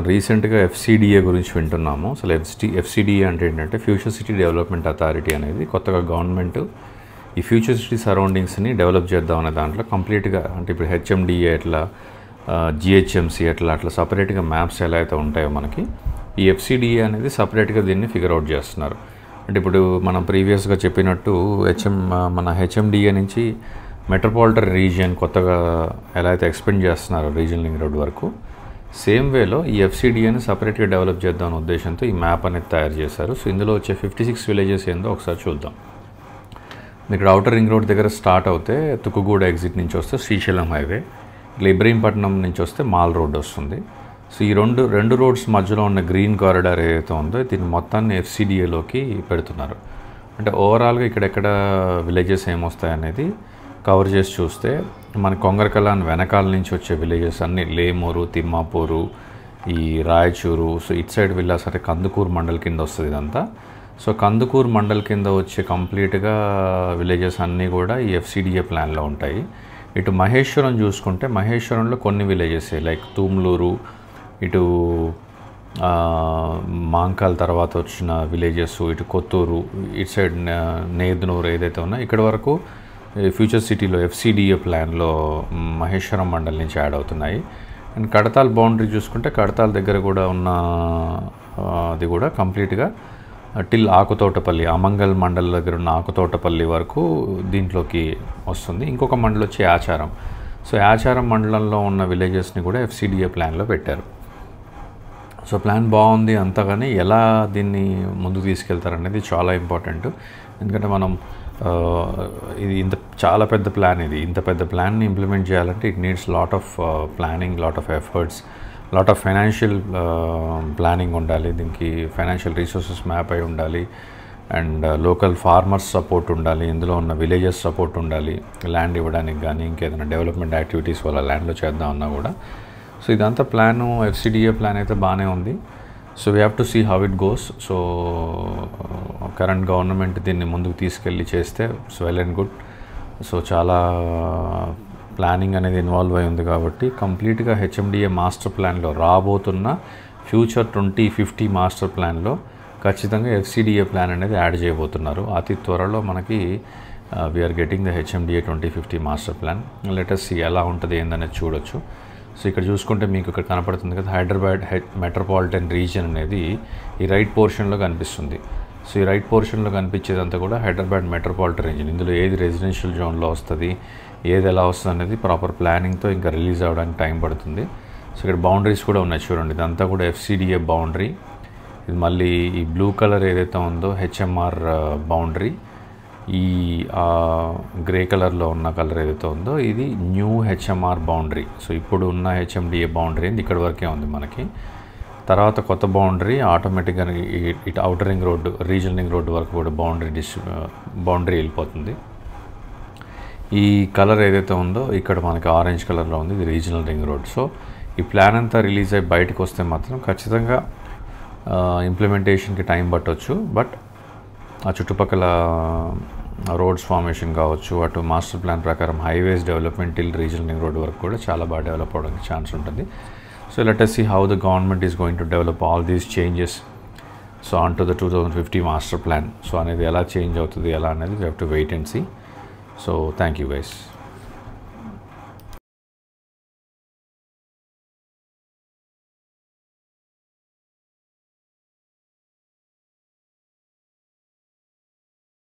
రీసెంట్గా ఎఫ్సిడిఏ గురించి వింటున్నాము. అసలు ఎఫ్సిడిఏ అంటే ఏంటంటే ఫ్యూచర్ సిటీ డెవలప్మెంట్ అథారిటీ అనేది కొత్తగా గవర్నమెంట్ ఈ ఫ్యూచర్ సిటీ సరౌండింగ్స్ని డెవలప్ చేద్దాం అనే దాంట్లో కంప్లీట్గా అంటే ఇప్పుడు హెచ్ఎండిఏ ఎట్లా జిహెచ్ఎంసి అట్లా సపరేట్గా మ్యాప్స్ ఎలా అయితే ఉంటాయో మనకి ఈ ఎఫ్సిడిఏ అనేది సపరేట్గా దీన్ని ఫిగర్ అవుట్ చేస్తున్నారు. అంటే ఇప్పుడు మనం ప్రీవియస్గా చెప్పినట్టు మన హెచ్ఎండిఏ నుంచి మెట్రోపాలిటన్ రీజియన్ కొత్తగా ఎలా అయితే ఎక్స్పెండ్ చేస్తున్నారో రీజనల్ లింక్ రోడ్ వరకు సేమ్ వేలో ఈ ఎఫ్సిడిఏని సపరేట్గా డెవలప్ చేద్దాం అనే ఉద్దేశంతో ఈ మ్యాప్ అనేది తయారు చేశారు. సో ఇందులో వచ్చే 56 విలేజెస్ ఏందో ఒకసారి చూద్దాం. మీకు అవుటర్ రింగ్ రోడ్ దగ్గర స్టార్ట్ అవుతే తుక్కుగూడ ఎగ్జిట్ నుంచి వస్తే శ్రీశైలం హైవే, ఇట్లా ఇబ్రహీంపట్నం నుంచి వస్తే మాల్ రోడ్ వస్తుంది. సో ఈ రెండు రోడ్స్ మధ్యలో ఉన్న గ్రీన్ కారిడార్ ఏదైతే ఉందో దీన్ని మొత్తాన్ని ఎఫ్సిడిఏలోకి పెడుతున్నారు. అంటే ఓవరాల్గా ఇక్కడెక్కడ విలేజెస్ ఏమొస్తాయనేది కవర్ చేసి చూస్తే మన కొంగరకలాన్ వెనకాల నుంచి వచ్చే విలేజెస్ అన్నీ లేమూరు, తిమ్మాపూరు, ఈ రాయచూరు, సో ఇటు సైడ్ విల్లాస్ అంటే కందుకూరు మండల్ కింద వస్తుంది ఇదంతా. సో కందుకూరు మండల్ కింద వచ్చే కంప్లీట్గా విలేజెస్ అన్నీ కూడా ఈ ఎఫ్సిడిఏ ప్లాన్లో ఉంటాయి. ఇటు మహేశ్వరం చూసుకుంటే మహేశ్వరంలో కొన్ని విలేజెస్ లైక్ తూమ్లూరు, ఇటు మాంకాల్ తర్వాత వచ్చిన విలేజెస్, ఇటు కొత్తూరు, ఇటు సైడ్ నేదునూరు ఏదైతే ఉన్నాయో ఇక్కడ వరకు ఫ్యూచర్ సిటీలో ఎఫ్సిడిఏ ప్లాన్లో మహేశ్వరం మండల్ నుంచి యాడ్ అవుతున్నాయి. అండ్ కడతాల్ బౌండరీ చూసుకుంటే కడతాల్ దగ్గర కూడా ఉన్న అది కూడా కంప్లీట్గా టిల్ ఆకుతోటపల్లి అమంగల్ మండల్ దగ్గర ఉన్న ఆకుతోటపల్లి వరకు దీంట్లోకి వస్తుంది. ఇంకొక మండలం వచ్చి ఆచారం. సో ఆచారం మండలంలో ఉన్న విలేజెస్ని కూడా ఎఫ్సిడిఏ ప్లాన్లో పెట్టారు. సో ప్లాన్ బాగుంది అంతా, కానీ ఎలా దీన్ని ముందుకు తీసుకెళ్తారనేది చాలా ఇంపార్టెంట్. ఎందుకంటే మనం ఇది చాలా పెద్ద ప్లాన్, ఇంత పెద్ద ప్లాన్ని ఇంప్లిమెంట్ చేయాలంటే it needs lot of planning, lot of efforts, lot of financial planning ఉండాలి. దీనికి ఫైనాన్షియల్ రీసోర్సెస్ మ్యాప్ అయి ఉండాలి. అండ్ లోకల్ ఫార్మర్స్ సపోర్ట్ ఉండాలి, ఇందులో ఉన్న విలేజెస్ సపోర్ట్ ఉండాలి, ల్యాండ్ ఇవ్వడానికి కానీ ఇంకేదైనా డెవలప్మెంట్ యాక్టివిటీస్ వాళ్ళ ల్యాండ్లో చేద్దాం అన్నా కూడా. సో ఇదంతా ప్లాను ఎఫ్సిడిఏ ప్లాన్ అయితే బాగానే ఉంది. So we have to see how it goes. So current government దీన్ని ముందుకు తీసుకెళ్ళి చేస్తే it's well and good. So చాలా ప్లానింగ్ అనేది ఇన్వాల్వ్ అయి ఉంది కాబట్టి కంప్లీట్గా హెచ్ఎండిఏ మాస్టర్ ప్లాన్లో రాబోతున్న ఫ్యూచర్ 2050 మాస్టర్ ప్లాన్లో ఖచ్చితంగా ఎఫ్సిడిఏ ప్లాన్ అనేది యాడ్ చేయబోతున్నారు. అతి త్వరలో మనకి we are getting the HMDA 2050 master plan. Let us see ఎలా ఉంటుంది ఏందనేది చూడొచ్చు. సో ఇక్కడ చూసుకుంటే మీకు ఇక్కడ కనపడుతుంది కదా హైదరాబాద్ మెట్రోపాలిటన్ రీజియన్ అనేది ఈ రైట్ పోర్షన్లో కనిపిస్తుంది. సో ఈ రైట్ పోర్షన్లో కనిపించేదంతా కూడా హైదరాబాద్ మెట్రోపాలిటన్ రీజియన్. ఇందులో ఏది రెసిడెన్షియల్ జోన్లో వస్తుంది, ఏది ఎలా వస్తుంది అనేది ప్రాపర్ ప్లానింగ్తో ఇంకా రిలీజ్ అవ్వడానికి టైం పడుతుంది. సో ఇక్కడ బౌండరీస్ కూడా ఉన్నాయి చూడండి, ఇదంతా కూడా ఎఫ్సిడిఏ బౌండరీ. ఇది మళ్ళీ ఈ బ్లూ కలర్ ఏదైతే ఉందో హెచ్ఎంఆర్ బౌండరీ. ఈ గ్రే కలర్లో ఉన్న కలర్ ఏదైతే ఉందో ఇది న్యూ హెచ్ఎంఆర్ బౌండరీ. సో ఇప్పుడు ఉన్న హెచ్ఎండిఏ బౌండరీ ఇక్కడ వరకే ఉంది మనకి. తర్వాత కొత్త బౌండరీ ఆటోమేటిక్గా ఇటు outer ring road, regional ring road వరకు కూడా బౌండరీ వెళ్ళిపోతుంది. ఈ కలర్ ఏదైతే ఉందో ఇక్కడ మనకి ఆరెంజ్ కలర్లో ఉంది, ఇది రీజనల్ రింగ్ రోడ్. సో ఈ ప్లాన్ అంతా రిలీజ్ అయ్యి బయటకు వస్తే మాత్రం ఖచ్చితంగా ఇంప్లిమెంటేషన్కి టైం పట్టవచ్చు. బట్ ఆ చుట్టుపక్కల రోడ్స్ ఫార్మేషన్ కావచ్చు, అటు మాస్టర్ ప్లాన్ ప్రకారం highways development till regional ring road వరకు కూడా చాలా బాగా డెవలప్ అవ్వడానికి ఛాన్స్ ఉంటుంది. So let us see how the government is going to develop all these changes so onto the 2050 master plan. So అనేది ఎలా చేంజ్ అవుతుంది ఎలా అనేది we have to wait and see. So thank you guys.